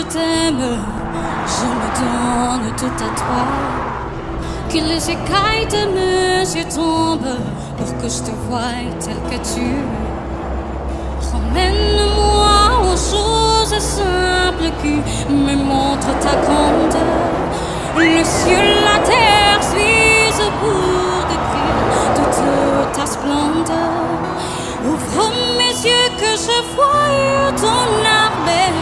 t'aime, je me donne tout à toi. Que les écailles de mes yeux tombent pour que je te voie tel que tu es. Ramène-moi aux choses simples qui me montrent ta grandeur. Le ciel, la terre suffisent pour décrire toute ta splendeur. Ouvre mes yeux que je voie ton armée,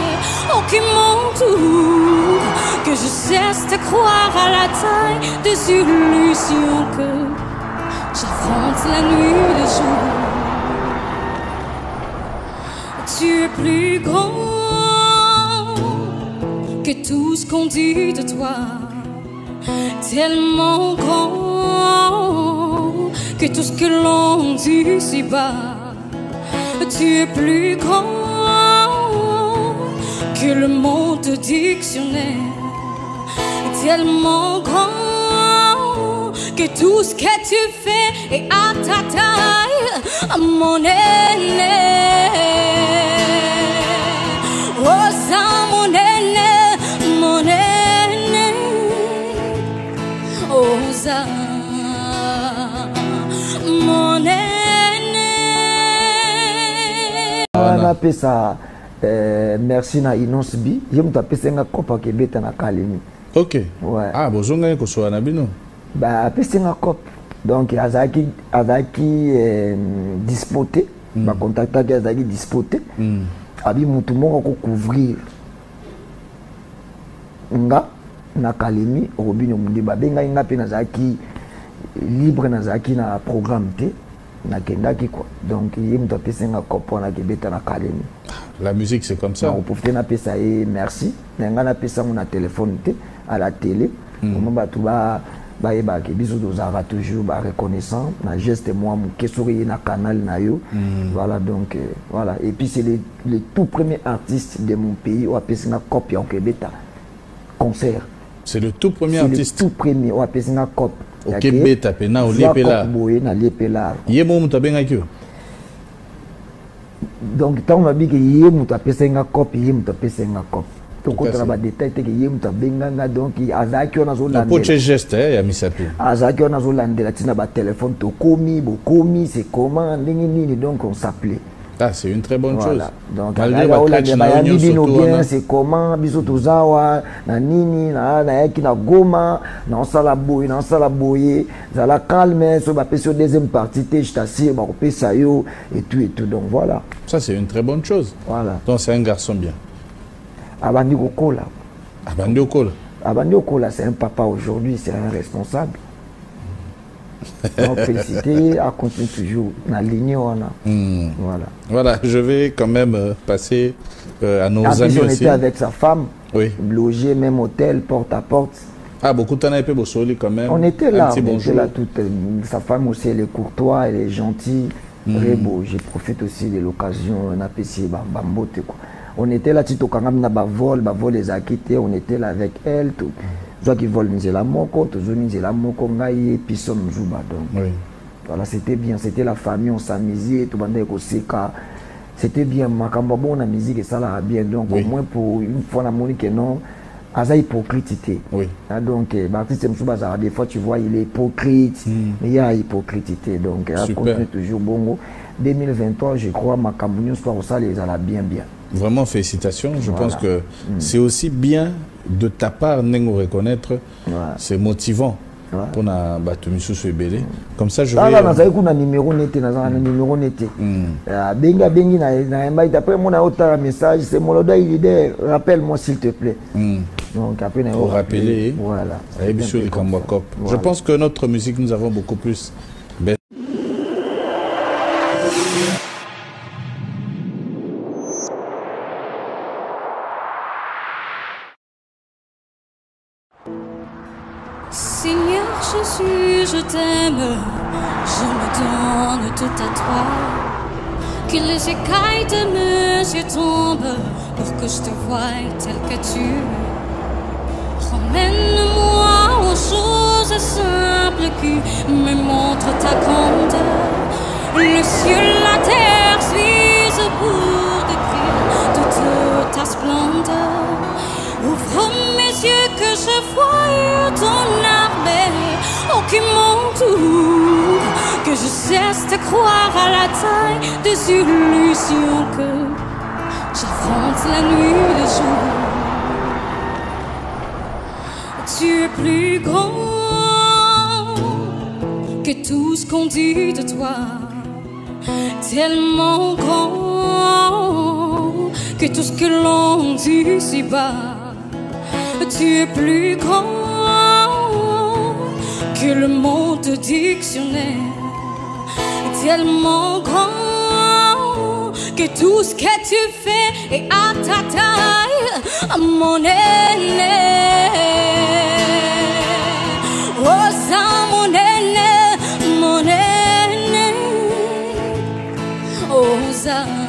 oh qui m'entoure, que je cesse de croire à la taille des illusions, que j'affronte la nuit et le jour. Tu es plus grand que tout ce qu'on dit de toi, tellement grand que tout ce que l'on dit ici-bas. Tu es plus grand que le mot de dictionnaire, tellement grand que tout ce que tu fais est à ta taille, mon aîné. Oh ça, mon aîné, mon aîné. Oh ça, mon aîné. On appelle ça merci na Inonce Bi. Je me tapé c'est un copain qui est na Kalemi. Ok. Ouais. Ah, bonjour, ko so na bino. Bah c'est un copain. Donc azaki disputé, ba contacter azaki disputé. Abi mutu moko ko couvrir. Nga na Kalemi Robinho Mundi ba benga nga pe na zaki libre na zaki na programme te. Quoi. Donc, il me tapé un copain na Kalemi. La musique, c'est comme ça. On peut faire ça et merci. On a fait ça mon téléphone à la télé. On va tout bisous toujours reconnaissant. Na geste moi mon sourire na canal na yo. Voilà donc voilà. Et puis c'est le tout premier artiste de mon pays où a fait une copie en Québec concert. C'est le tout premier artiste. C'est le tout premier où a fait une copie. Ok, beta pena au lepela. Yemo mutabenga kyo. Donc tant m'a dit que yemo tapesenga copie, yemo tapesenga copie. Donc on a des détails que yemo tabenga donc azaki on a zolanda. Pour ce geste ya misapi. Azaki on a zolanda la tina ba téléphone to komi, bo komi c'est comment nini donc on s'appelait. Ah, c'est une très bonne chose. Donc, c'est comment, bisoto zawa, na nini, na yaki na goma, na salaboye, za la calme, so ba sur deuxième partie, je t'assure, ba kopé sayo, et tout. Donc voilà. Ça, c'est une très bonne chose. Voilà. Donc, c'est un garçon bien. Abandi Okola. Abandi Okola. Abandi Okola, c'est un papa aujourd'hui, c'est un responsable. Donc, féliciter, à continuer toujours dans la ligne. Voilà. Voilà, je vais quand même passer à nos amis on aussi. était avec sa femme, oui. Logé, même hôtel, porte à porte. Ah, beaucoup de temps, quand même. On était là, toute, sa femme aussi, elle est courtoise, elle est gentille, très beau. Je profite aussi de l'occasion, on a passé Bambote. On était là, Tito Kangam na vol les a quittés, on était là avec elle. Tout. Soit qui volent Nzela Moko, toujours Nzela Moko, Ngaye, puis Som Zuba. Donc, voilà, c'était bien, c'était la famille, on s'amusait, tout le monde c'était bien, Makamba bon, la musique et ça là bien. Donc, au moins pour une fois, la monique non, Aza hypocrite. Oui. Donc, Baptiste Msouba, des fois, tu vois, il est hypocrite, mais il y a hypocrite. Donc, elle continue toujours bon. 2023, je crois, Makambounion soit au ça, les a bien. Vraiment, félicitations. Je pense que c'est aussi bien de ta part, Nengo reconnaître, c'est motivant pour na batumisu so ebele. Comme ça, je vais. Là, on a un numéro net, numéro net. Bengi na d'après mon autre message, c'est mon leader. Rappelle-moi s'il te plaît. Donc après, pour rappeler. Voilà. Je pense que notre musique, nous avons beaucoup plus. Seigneur Jésus, je t'aime, je me donne tout à toi. Que les écailles de mes yeux tombent pour que je te voie tel que tu es. Ramène-moi aux choses simples qui me montrent ta grandeur. Le ciel, la terre suffisent pour décrire toute ta splendeur. Ouvre mes yeux que je voie ton armée, oh qui m'entoure, que je cesse de croire à la taille des illusions, que j'affronte la nuit et le jour. Tu es plus grand que tout ce qu'on dit de toi, tellement grand que tout ce que l'on dit ici-bas. Tu es plus grand que le mot de dictionnaire, tellement grand que tout ce que tu fais est à ta taille, mon aîné. Oh ça, mon aîné, mon aîné. Oh ça.